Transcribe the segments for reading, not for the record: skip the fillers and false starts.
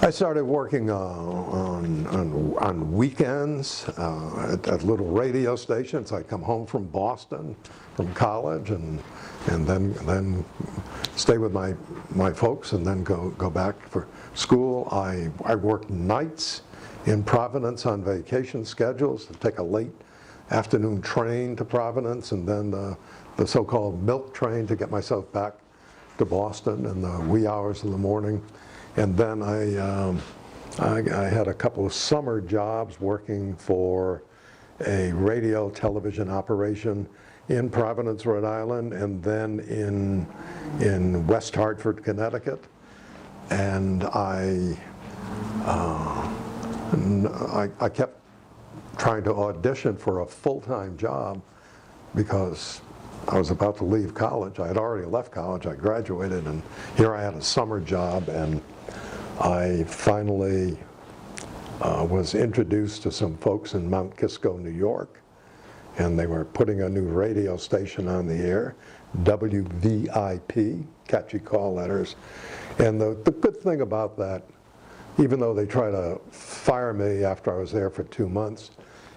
I started working on weekends at little radio stations. I'd come home from Boston from college and then stay with my folks and then go back for school. I worked nights in Providence on vacation schedules to take a late afternoon train to Providence and then the so-called milk train to get myself back to Boston in the wee hours of the morning. And then I had a couple of summer jobs working for a radio television operation in Providence, Rhode Island, and then in West Hartford, Connecticut. And I kept trying to audition for a full-time job because I was about to leave college. I had already left college. I graduated, and here I had a summer job, and I finally was introduced to some folks in Mount Kisco, New York, and they were putting a new radio station on the air, WVIP, catchy call letters. And the good thing about that, even though they tried to fire me after I was there for 2 months,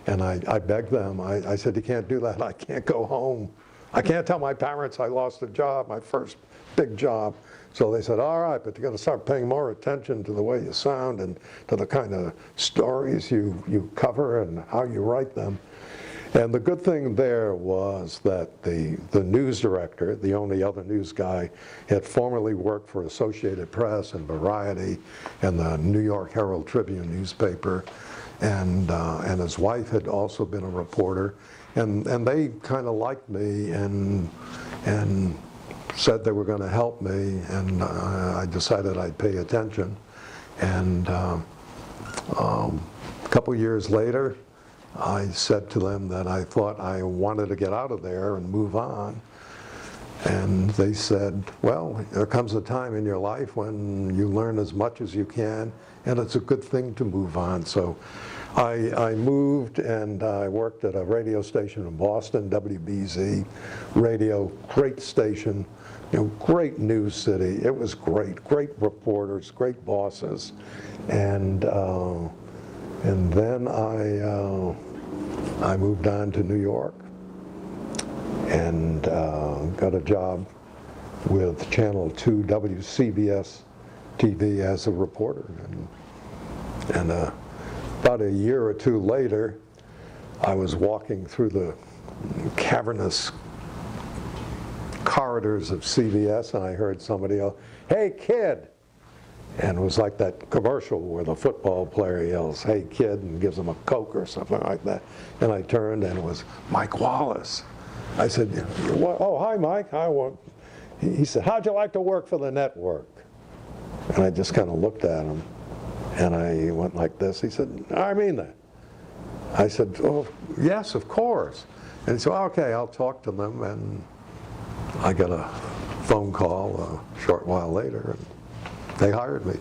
and I begged them, I said, you can't do that, I can't go home. I can't tell my parents I lost a job, my first big job. So they said, all right, but you got to start paying more attention to the way you sound and to the kind of stories you cover and how you write them. And the good thing there was that the news director, the only other news guy, had formerly worked for Associated Press and Variety and the New York Herald Tribune newspaper, and his wife had also been a reporter, and they kind of liked me and said they were going to help me, and I decided I'd pay attention. And a couple years later, I said to them that I thought I wanted to get out of there and move on. And they said, well, there comes a time in your life when you learn as much as you can, and it's a good thing to move on. So I moved, and I worked at a radio station in Boston, WBZ radio, great station, great news city. It was great reporters, great bosses, and then I moved on to New York and got a job with Channel 2 WCBS TV as a reporter, and about a year or two later, I was walking through the cavernous corridors of CBS, and I heard somebody yell, "Hey, kid!" And it was like that commercial where the football player yells, "Hey, kid," and gives him a Coke or something like that. And I turned, and it was Mike Wallace. I said, "Oh, hi, Mike." He said, "How'd you like to work for the network?" And I just kind of looked at him. And I went like this. He said, "I mean that." I said, "Oh, yes, of course." And he said, "Okay, I'll talk to them." And I got a phone call a short while later, and they hired me.